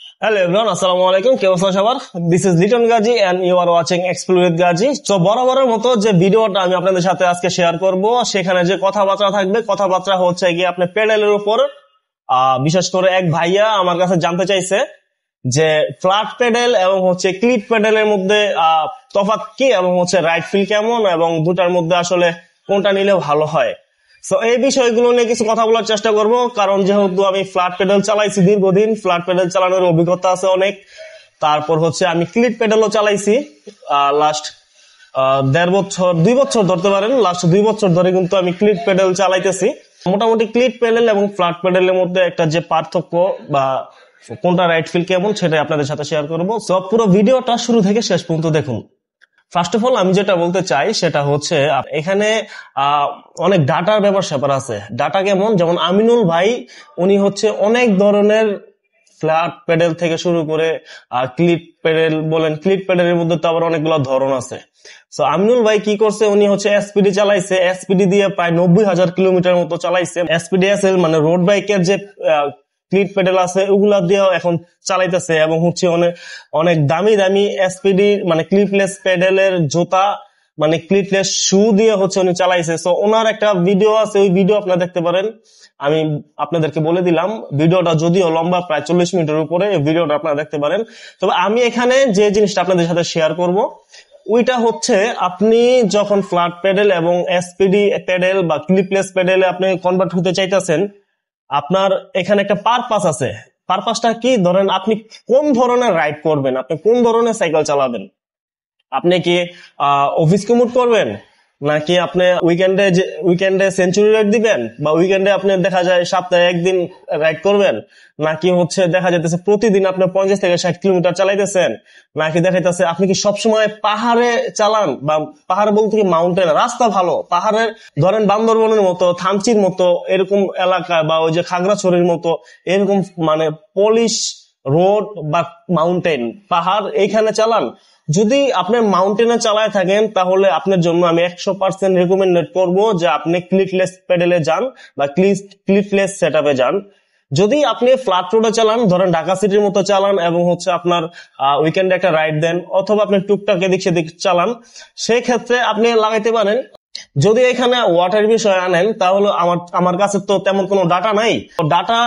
Hello everyone, আসসালামু আলাইকুম। কি অবস্থা সবার? This is Liton Gaji and you are watching Explore with Gaji. তো বরাবরের মতো যে ভিডিওটা আমি আপনাদের সাথে আজকে শেয়ার করব, সেখানে যে কথাবার্তা থাকবে, কথাবার্তা হচ্ছে গিয়ে আপনার পেডেলের উপর। বিশেষ করে এক ভাইয়া আমার কাছে জানতে চাইছে যে ফ্ল্যাট পেডেল এবং হচ্ছে ক্লিপ পেডেলের মধ্যে তফাৎ কি, এবং হচ্ছে রাইড ফিল কেমন, এবং দুটার মধ্যে আসলে কোনটা নিলে ভালো হয়। তো এই বিষয়গুলো নিয়ে কিছু কথা বলার চেষ্টা করব, কারণ যেহেতু আমি ফ্ল্যাট পেডেল চালাইছি দীর্ঘদিন, ফ্ল্যাট পেডেল চালানোর অভিজ্ঞতা আছে অনেক। তারপর হচ্ছে আমি ক্লিপ পেডেলও চালাইছি লাস্ট 1.5 বছর 2 বছর ধরতে পারেন, লাস্ট 2 বছর ধরে কিন্তু আমি ক্লিপ পেডেল চালাইতেছি। মোটামুটি ক্লিপ পেডেল এবং ফ্ল্যাট পেডেলের মধ্যে একটা যে পার্থক্য বা কোনটা রাইড ফিল কেমন, সেটাই আপনাদের সাথে শেয়ার করবো। সব পুরো ভিডিওটা শুরু থেকে শেষ পর্যন্ত দেখুন। ফার্স্ট অফ অল আমি যেটা বলতে চাই সেটা হচ্ছে এখানে অনেক ডাটার ব্যাপার স্যাপার আছে। ডাটা কেমন, যেমন আমিনুল ভাই উনি হচ্ছে অনেক ধরনের ফ্ল্যাট পেডেল থেকে শুরু করে ক্লিপ পেডেল বলেন, ক্লিপ পেডেলের মধ্যে তো আবার অনেকগুলো ধরন আছে। তো আমিনুল ভাই কি করছে, উনি হচ্ছে এসপিডি চালাইছে, এসপিডি দিয়ে প্রায় 90,000 কিলোমিটার মতো চালাইছে। এসপিডি এসএল মানে রোড বাইকের যে ক্লিপ পেডেল আছে ওগুলা দিয়েও এখন চালাইতেছে, এবং হচ্ছে অনেক অনেক দামি দামি এসপিডি মানে ক্লিপলেস পেডেলের জুতা মানে ক্লিপলেস শু দিয়ে হচ্ছে উনি চালাইছে। সো ওনার একটা ভিডিও আছে, ওই ভিডিও আপনারা দেখতে পারেন। আমি আপনাদেরকে বলে দিলাম, ভিডিওটা যদিও লম্বা প্রায় 40 মিনিটের উপরে, ভিডিওটা আপনারা দেখতে পারেন। তবে আমি এখানে যে জিনিসটা আপনাদের সাথে শেয়ার করব ওইটা হচ্ছে, আপনি যখন ফ্ল্যাট পেডেল এবং এসপিডি পেডেল বা ক্লিপলেস পেডেলে আপনি কনভার্ট হতে চাইতেছেন, আপনার এখানে একটা পারপাস আছে। পারপাসটা কি, ধরেন আপনি কোন ধরনের রাইড করবেন, আপনি কোন ধরনের সাইকেল চালাবেন। আপনি কি অফিস কমিউট করবেন, নাকি আপনি উইকেন্ডে সেঞ্চুরি রাইড দিবেন, বা উইকেন্ডে আপনি দেখা যায় সপ্তাহে একদিন রাইড করবেন, নাকি হচ্ছে দেখা যাইতেছে প্রতিদিন আপনি 50 থেকে 60 কিলোমিটার চালাইতেছেন, নাকি দেখা যাচ্ছে আপনি কি সবসময় পাহাড়ে চালান, বা পাহাড়ে বলতে কি মাউন্টেন, রাস্তা ভালো পাহাড়ের, ধরেন বান্দরবনের মতো, থামচির মতো এরকম এলাকা, বা ওই যে খাগড়াছড়ির মতো এরকম মানে পলিশ রোড বা মাউন্টেন পাহাড় এইখানে চালান। যদি আপনি মাউন্টেনে চালায় থাকেন তাহলে আপনার জন্য আমি 100% রেকমেন্ড করবো যে আপনি ক্লিপলেস পেডেলে যান বা ক্লিপলেস সেটআপে যান। যদি আপনি ফ্ল্যাট রোডে চালান, ধরেন ঢাকা সিটির মতো চালান, এবং হচ্ছে আপনার উইকেন্ডে একটা রাইড দেন, অথবা আপনি টুকটাক এদিক সেদিক চালান, সেই ক্ষেত্রে আপনি লাগাইতে পারেন। যদি এখানে ওয়াটার বিষয় আনেন, তাহলে আমার কাছে তো তেমন কোনো ডাটা নাই, ডাটা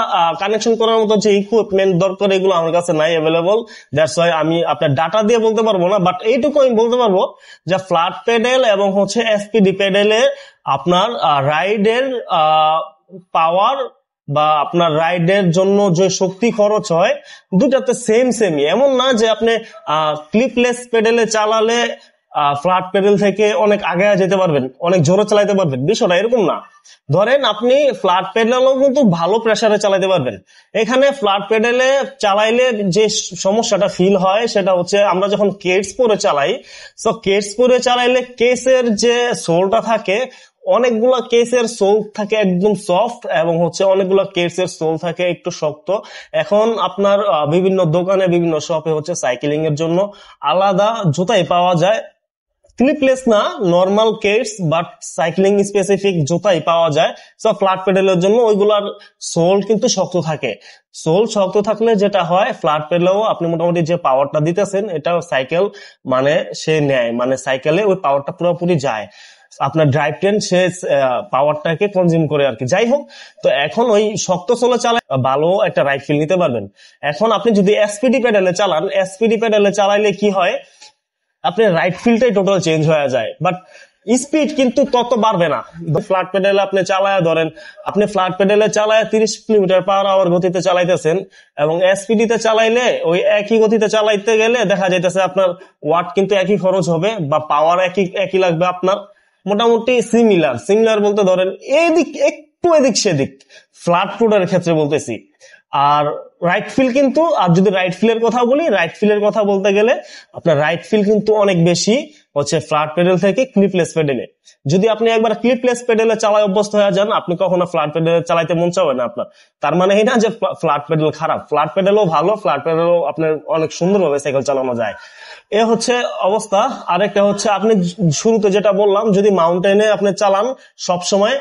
কানেকশন করার মতো যে ইকুইপমেন্ট দরকার এগুলো আমার কাছে নাই অ্যাভেলেবল। দ্যাটস ওয়াই আমি আপনার ডাটা দিয়ে বলতে পারবো না, বাট এইটুকু আমি বলতে পারবো যে ফ্ল্যাট পেডেল এবং হচ্ছে এসপিডি পেডেলে আপনার রাইডের পাওয়ার বা আপনার রাইডের জন্য যে শক্তি খরচ হয় দুটাতে সেমই। এমন না যে আপনি ক্লিপলেস পেডেলে চালালে ফ্ল্যাট পেডেল থেকে অনেক আগে যেতে পারবেন, অনেক জোরে চালাতে পারবেন, বিষয়টা এরকম না। ধরেন আপনি ফ্ল্যাট পেডেলও কিন্তু ভালো প্রেসারে চালাতে পারবেন। এখানে ফ্ল্যাট পেডেলে চালাইলে যে সমস্যাটা ফিল হয় সেটা হচ্ছে, আমরা যখন কেটস পরে চালাই, তো কেটস পরে চালাইলে কেসের যে সোলটা থাকে, অনেকগুলা কেসের সোল থাকে একদম সফট, এবং হচ্ছে অনেকগুলা কেসের সোল থাকে একটু শক্ত। এখন আপনার বিভিন্ন দোকানে বিভিন্ন শপে হচ্ছে সাইকেলিং এর জন্য আলাদা জুতাই পাওয়া যায়, ক্লিপলেস না, normal Keds but cycling specific জুতাই পাওয়া যায়। সো ফ্ল্যাট পেডেলের জন্য ওইগুলার সোল কিন্তু শক্ত থাকে। সোল শক্ত থাকলে যেটা হয়, ফ্ল্যাট পেডেলেও আপনি মোটামুটি যে পাওয়ারটা দিতেছেন এটা সাইকেল মানে সে নেয়, মানে সাইকেলে ওই পাওয়ারটা পুরোপুরি যায়, আপনার ড্রাইভ ট্রেন সে পাওয়ারটাকে কনজিউম করে আর কি। যাই হোক, তো এখন ওই শক্ত সোলে চালায় ভালো একটা রাইড ফিল নিতে পারবেন। এখন আপনি যদি এসপিডি পেডেলে চালান, এসপিডি পেডেলে চালাইলে কি হয়, আপনার রাইট ফিলটাই টোটাল চেঞ্জ হয়ে যায়, বাট স্পিড কিন্তু তত বাড়বে না। ফ্ল্যাট পেডেলে আপনি চালায়, ধরেন আপনি ফ্ল্যাট পেডেলে চালায় 30 কিলোমিটার পার আওয়ার গতিতে চালাইতেছেন, এবং এসপিডি তে চালাইলে ওই একই গতিতে চালাইতে গেলে দেখা যাইতেছে আপনার ওয়াট কিন্তু একই খরচ হবে, বা পাওয়ার একই লাগবে আপনার, মোটামুটি সিমিলার বলতে ধরেন এদিক একটু এদিক সেদিক, ফ্ল্যাট রোডের ক্ষেত্রে বলতেছি। আর রাইট ফিল কিন্তু, আর যদি রাইট ফিলের কথা বলি, রাইট ফিলের কথা বলতে গেলে আপনার রাইট ফিল কিন্তু অনেক বেশি হচ্ছে ফ্ল্যাট পেডেল থেকে ক্লিপলেস পেডেলে। যদি আপনি একবার ক্লিপলেস পেডেলে চালায় অভ্যস্ত হয়ে যান, আপনি কখনো ফ্ল্যাট পেডেলে চালাইতে মন চাবে না আপনার। তার মানে এই না যে ফ্ল্যাট পেডেল খারাপ, ফ্ল্যাট পেডেলও ভালো, ফ্ল্যাট পেডেলও আপনার অনেক সুন্দরভাবে সাইকেল চালানো যায়। এ হচ্ছে অবস্থা। আরেকটা হচ্ছে, আপনি শুরুতে যেটা বললাম, যদি মাউন্টেনে আপনি চালান সব সময়,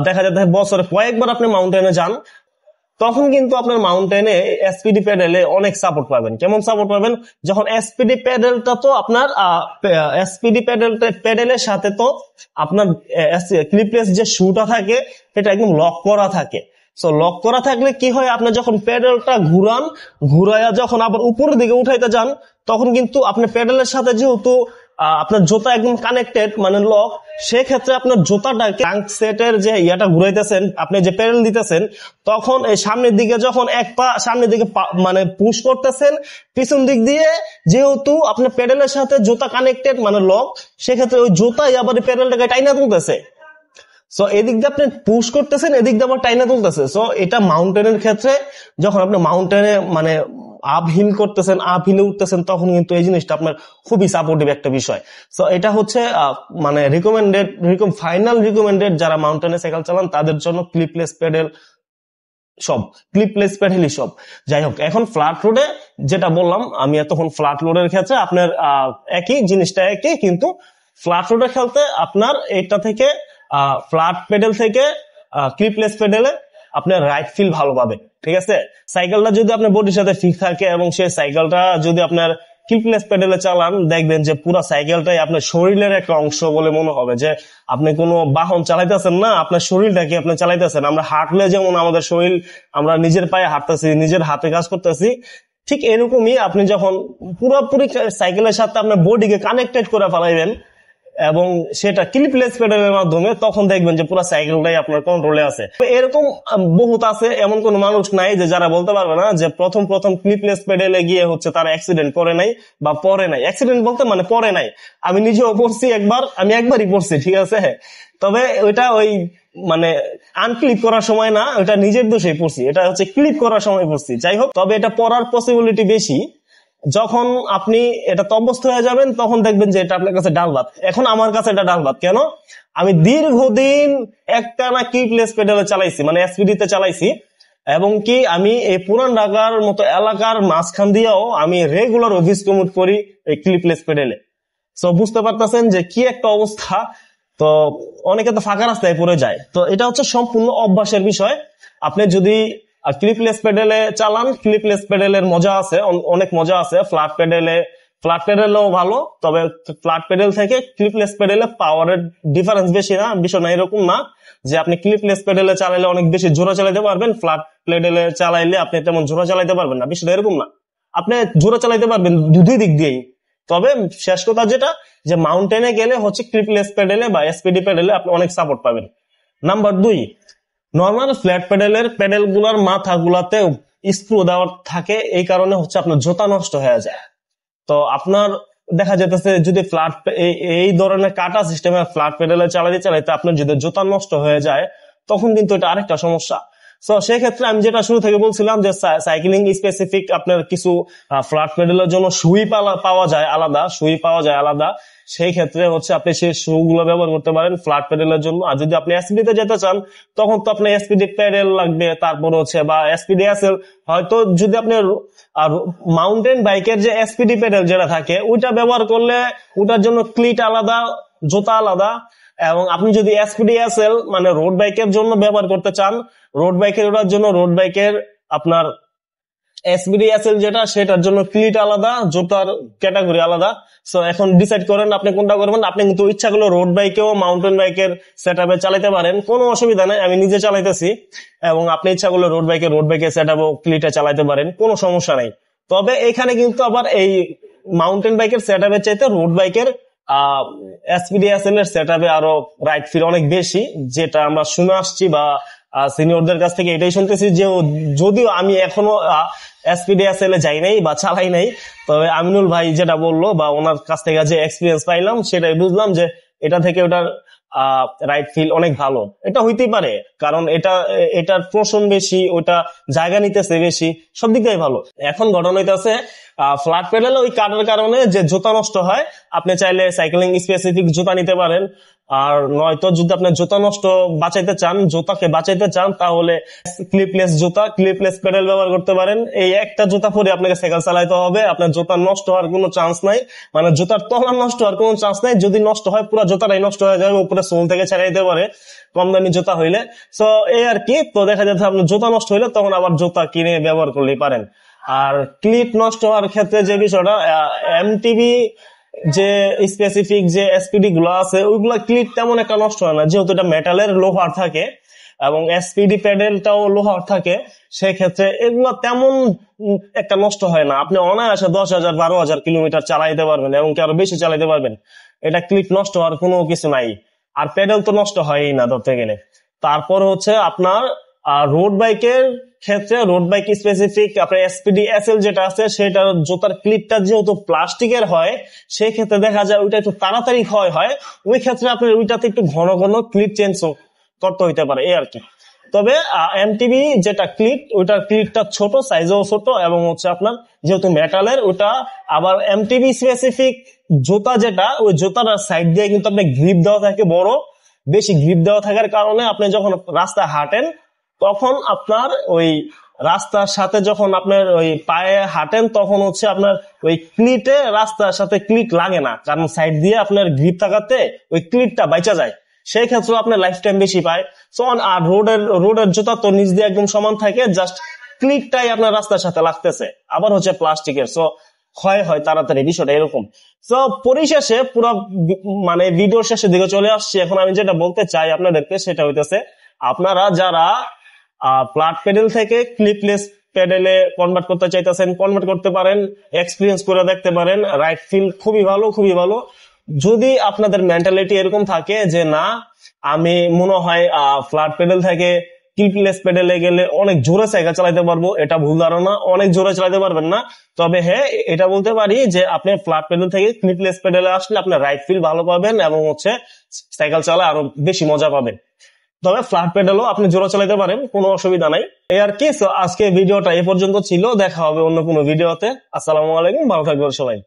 দেখা যাচ্ছে বছরে কয়েকবার আপনি মাউন্টেনে যান, তখন কিন্তু আপনার মাউন্টেনে এসপিডি প্যাডেলে অনেক সাপোর্ট পাবেন। কেমন সাপোর্ট পাবেন? যখন এসপিডি প্যাডেলটা তো আপনার এসপিডি প্যাডেলের সাথে তো আপনার ক্লিপলেস যে শুটা থাকে সেটা একদম লক করা থাকে। সো লক করা থাকলে কি হয়, আপনি যখন প্যাডেলটা ঘুরাইয়া যখন আবার উপরের দিকে উঠাইতে যান, তখন কিন্তু আপনার প্যাডেলের সাথে যেহেতু আপনার জোতা একদম কানেক্টেড মানে লক, সেক্ষেত্রে আপনার জোতাটাকে ট্রাঙ্ক সেটের যে ইয়াটা ঘুরাইতেছেন, আপনি যে প্যাডেল দিতেছেন, তখন এই সামনের দিকে যখন এক পা সামনের দিকে মানে পুশ করতেছেন, পিছন দিক দিয়ে যেহেতু আপনার প্যাডেলের সাথে জোতা কানেক্টেড মানে লক, সেক্ষেত্রে ওই জোতাই আবার প্যাডেলটাকে টাইনা তুলতেছে। সো এদিক দিয়ে আপনি পুশ করতেছেন, এদিক দিয়ে আবার টাইনা তুলতেছে। সো এটা মাউন্টেনের ক্ষেত্রে যখন আপনি মাউন্টেনে মানে আপ হিল করতেছেন, আপ হিলে উঠতেছেন, তখন কিন্তু এই জিনিসটা আপনার খুবই সাপোর্টিভ একটা বিষয়। সো এটা হচ্ছে মানে ফাইনাল রিকমেন্ডেড যারা মাউন্টেনে সাইকেল চালান তাদের জন্য ক্লিপলেস প্যাডেলই সব। যাই হোক, এখন ফ্ল্যাট রোডে যেটা বললাম আমি এতক্ষণ, ফ্ল্যাট রোডের ক্ষেত্রে আপনার একই জিনিসটা একই, কিন্তু ফ্ল্যাট রোডে খেলতে আপনার এটা থেকে ফ্ল্যাট প্যাডেল থেকে ক্লিপলেস প্যাডেলে আপনার রাইট ফিল ভালো পাবে। ঠিক আছে, সাইকেলটা যদি আপনার বডির সাথে ফিট থাকে এবং সেই সাইকেলটা যদি আপনার ক্লিপলেস প্যাডেলে চালান, দেখবেন যে পুরো সাইকেলটাই আপনার শরীরের একটা অংশ বলে মনে হবে, যে আপনি কোনো বাহন চালাইতেছেন না, আপনার শরীরটাকে আপনি চালাইতেছেন। আমরা হাঁটলে যেমন আমাদের শরীর, আমরা নিজের পায়ে হাঁটতেছি, নিজের হাতে কাজ করতেছি, ঠিক এরকমই আপনি যখন পুরোপুরি সাইকেলের সাথে আপনার বডিকে কানেক্টেড করে ফেলাইবেন এবং সেটা ক্লিপলেস প্যাডেলের মাধ্যমে, তখন দেখবেন যে পুরো সাইকেলটাই আপনার কন্ট্রোলে আছে। এরকম বহুত আছে, এমন কোন মানুষ নাই যে যারা বলতে পারবে না যে প্রথম ক্লিপলেস প্যাডেলে গিয়ে হচ্ছে তারা অ্যাক্সিডেন্ট করে নাই বা পরে নাই। অ্যাক্সিডেন্ট বলতে মানে পরে নাই, আমি নিজেও পড়ছি আমি একবারই পড়ছি, ঠিক আছে, তবে ওইটা ওই মানে আনক্লিপ করার সময় না, ওটা নিজের দোষেই পড়ছি, এটা হচ্ছে ক্লিপ করার সময় পড়ছি। যাই হোক, তবে এটা পড়ার পসিবিলিটি বেশি। যখন আপনি এটা অভ্যস্ত হয়ে যাবেন, তখন দেখবেন যে এটা আপনার কাছে ডাল ভাত। এখন আমার কাছে এটা ডাল ভাত কেন? আমি দীর্ঘদিন একটানা ক্লিপলেস প্যাডেলে চালাইছি, মানে এসপিডি তে চালাইছি, এবং কি আমি এই পুরান ঢাকার মতো এলাকার মাঝখান দিয়েও আমি রেগুলার অফিস কমিউট করি এই ক্লিপলেস প্যাডেলে। সো বুঝতে পারতেছেন যে কি একটা অবস্থা। তো অনেকে তো ফাঁকা রাস্তায় পড়ে যায়। তো এটা হচ্ছে সম্পূর্ণ অভ্যাসের বিষয়। আপনি যদি ক্লিপলেস প্যাডেলে চালান, ক্লিপলেস প্যাডেলের মজা আছে, অনেক মজা আছে। ফ্ল্যাট প্যাডেলেও ভালো, তবে ফ্ল্যাট প্যাডেল থেকে ক্লিপলেস প্যাডেলে পাওয়ারের ডিফারেন্স বেশি না, বিষয় না এরকম না যে আপনি ক্লিপলেস প্যাডেলে চালাইলে অনেক বেশি জোরে চালাইতে পারবেন, ফ্ল্যাট প্যাডেলে চালাইলে আপনি তেমন জোরে চালাইতে পারবেন না, বিষয়টা এরকম না। আপনি জোরে চালাইতে পারবেন দুই দিক দিয়েই, তবে শেষ কথা যেটা, যে মাউন্টেনে গেলে হচ্ছে ক্লিপলেস প্যাডেলে বা এসপিডি প্যাডেলে আপনি অনেক সাপোর্ট পাবেন। নাম্বার 2, নর্মাল ফ্ল্যাট প্যাডেল গুলার মাথা গুলাতে স্ক্রু দেওয়া থাকে, এই কারণে হচ্ছে আপনার জোতা নষ্ট হয়ে যায়। তো আপনার দেখা যেতেছে যদি এই ধরনের কাটা সিস্টেমে ফ্ল্যাট প্যাডেলে চালাইতে আপনার যদি জোতা নষ্ট হয়ে যায়, তখন কিন্তু এটা আরেকটা সমস্যা। তো সেক্ষেত্রে আমি যেটা শুরু থেকে বলছিলাম যে সাইক্লিং স্পেসিফিক আপনার কিছু ফ্ল্যাট প্যাডেলের জন্য সুই পাওয়া যায় আলাদা, সেই ক্ষেত্রে হচ্ছে আপনি সেই শু গুলো ব্যবহার করতে পারেন ফ্ল্যাট প্যাডেলের জন্য। আর যদি আপনি এসপিডি তে যেতে চান, তখন তো আপনার এসপিডি প্যাডেল লাগবে, তারপর হচ্ছে বা এসপিডি এসএল, হয়তো যদি আপনি মাউন্টেন বাইকের যে এসপিডি প্যাডেল যেটা থাকে ওইটা ব্যবহার করলে ওটার জন্য ক্লিট আলাদা, জোতা আলাদা। এবং আপনি যদি এসপিডি এসএল মানে রোড বাইকের জন্য ব্যবহার করতে চান, রোড বাইকের আপনার এসপিডি এসএল যেটা, সেটার জন্য ক্লিট আলাদা, জোতার ক্যাটাগরি আলাদা। সো এখন ডিসাইড করেন আপনি কোনটা করবেন। আপনি কিন্তু ইচ্ছা করলে রোড বাইকেও মাউন্টেন বাইকের সেটআপে চালাতে পারেন, কোনো অসুবিধা নেই, আমি নিজে চালাইতেছি। এবং আপনি ইচ্ছা করলে রোড বাইকের সেটআপও ক্লিটে চালাতে পারেন, কোনো সমস্যা নাই। তবে এখানে কিন্তু আবার এই মাউন্টেন বাইকের সেটআপের চাইতে রোড বাইকের এসপিডি এসএল এর সেটআপে আরো রাইট ফিল অনেক বেশি, যেটা আমরা শুনে আসছি বা সিনিয়রদের কাছ থেকে এটাই শুনতেছি। যে যদিও আমি এখনো এসপিডি এসএল এ যাই নাই বা চালাই নাই, তবে আমিনুল ভাই যেটা বললো বা ওনার কাছ থেকে যে এক্সপিরিয়েন্স পাইলাম, সেটাই বুঝলাম যে এটা থেকে ওটার রাইট ফিল অনেক ভালো। এটা হইতেই পারে, কারণ এটার পোষণ বেশি, ওটা জায়গা নিতেছে বেশি, সব দিক দিয়ে ভালো। এখন ঘটনা হইতেছে ফ্ল্যাট প্যাডেলে ওই কাটার কারণে যে জুতা নষ্ট হয়, আপনি চাইলে সাইক্লিং স্পেসিফিক জুতা নিতে পারেন। আর নয়তো যদি আপনি জুতা নষ্ট জুতাকে বাঁচাইতে চান তাহলে ক্লিপলেস জুতা, ক্লিপলেস প্যাডেল ব্যবহার করতে পারেন। এই একটা জুতা পরে আপনাকে সাইকেল চালাইতে হবে, আপনার জুতা নষ্ট হওয়ার কোনো চান্স নাই, মানে জুতার তলা নষ্ট হওয়ার কোনো চান্স নাই। যদি নষ্ট হয় পুরো জুতাটাই নষ্ট হয়ে যাবে, উপরে সোল থেকে ছেড়ে দিতে পারে কম দামি জুতা হইলে। সো এই আর কি। তো দেখা যাচ্ছে আপনার জুতা নষ্ট হইলে তখন আবার জুতা কিনে ব্যবহার করলেই পারেন। আর ক্লিপ নষ্ট হওয়ার ক্ষেত্রে যে বিষয়টা, এমটিবি যে স্পেসিফিক যে এসপিডি গুলো আছে ওইগুলা ক্লিপ তেমন একটা নষ্ট হয় না, যেহেতু এটা মেটালের লোহার থাকে এবং এসপিডি প্যাডেলটাও লোহার থাকে, সেক্ষেত্রে এগুলো তেমন একটা নষ্ট হয় না। আপনি অনায়াসে 10,000 12,000 কিলোমিটার চালাইতে পারবেন এবং আরো বেশি চালাইতে পারবেন, এটা ক্লিপ নষ্ট হওয়ার কোনো কিছু নাই। আর প্যাডেল তো নষ্ট হয়ই না ধরতে গেলে। তারপর হচ্ছে আপনার রোড বাইকের ক্ষেত্রে, রোড বাইক স্পেসিফিক আপনার এসপিডি এসএল যেটা আছে সেটা জুতার ক্লিপটা যেহেতু প্লাস্টিকের হয়, সেই ক্ষেত্রে দেখা যায় ওইটা একটু তাড়াতাড়ি ক্ষয় হয়। ওই ক্ষেত্রে আপনার ওইটাতে একটু ঘন ঘন ক্লিপ চেঞ্জ করতে হইতে পারে, এই আর কি। তবে এমটিবি যেটা ক্লিপ, ওইটার ক্লিপটা ছোট, সাইজও ছোট এবং হচ্ছে আপনার যেহেতু মেটালের, ওটা আবার এমটিবি স্পেসিফিক জুতা যেটা, ওই জুতার সাইড দিয়ে কিন্তু আপনার গ্রিপ দেওয়া থাকে, বড় বেশি গ্রিপ দেওয়া থাকার কারণে আপনি যখন রাস্তায় হাঁটেন তখন আপনার ওই রাস্তার সাথে যখন আপনার ওই পায়ে হাঁটেন তখন হচ্ছে আপনার ওই ক্লিটে রাস্তার সাথে ক্লিট লাগে না, কারণ সাইড দিয়ে আপনার গ্রিপ থাকাতে ওই ক্লিটটা বাইচা যায়। সেই ক্ষেত্রে আপনার লাইফ টাইম বেশি পায়। আর রোডের জুতা তো নিচ দিয়ে একদম সমান থাকে, জাস্ট ক্লিটটাই আপনার রাস্তার সাথে লাগতেছে, আবার হচ্ছে প্লাস্টিকের, সো ক্ষয় হয় তাড়াতাড়ি, বিষয়টা এরকম। তো পরিশেষে পুরো মানে ভিডিওর শেষের দিকে চলে আসছি। এখন আমি যেটা বলতে চাই আপনাদেরকে সেটা হইতেছে, আপনারা যারা ফ্ল্যাট প্যাডেল থেকে ক্লিপলেস প্যাডেলে কনভার্ট করতে চাইতেছেন, কনভার্ট করতে পারেন, এক্সপিরিয়েন্স করে দেখতে পারেন। রাইড ফিল খুবই ভালো, খুবই ভালো। যদি আপনাদের মেন্টালিটি এরকম থাকে যে না, আমি মনে হয় ফ্ল্যাট প্যাডেল থেকে ক্লিপলেস প্যাডেলে গেলে অনেক জোরে সাইকেল চালাতে পারবো, এটা ভুল ধারণা। অনেক জোরে চালাতে পারবেন না, তবে হ্যাঁ এটা বলতে পারি যে আপনি ফ্ল্যাট প্যাডেল থেকে ক্লিপলেস প্যাডেলে আসলে আপনার রাইড ফিল ভালো পাবেন এবং হচ্ছে সাইকেল চালায় আরো বেশি মজা পাবেন। তবে ফ্ল্যাট প্যাডেলও আপনি জোরে চালাতে পারেন, কোনো অসুবিধা নাই। এই আর কি। আজকে ভিডিওটা এ পর্যন্ত ছিল, দেখা হবে অন্য কোনো ভিডিওতে। আসসালামু আলাইকুম, ভালো থাকবেন সবাই।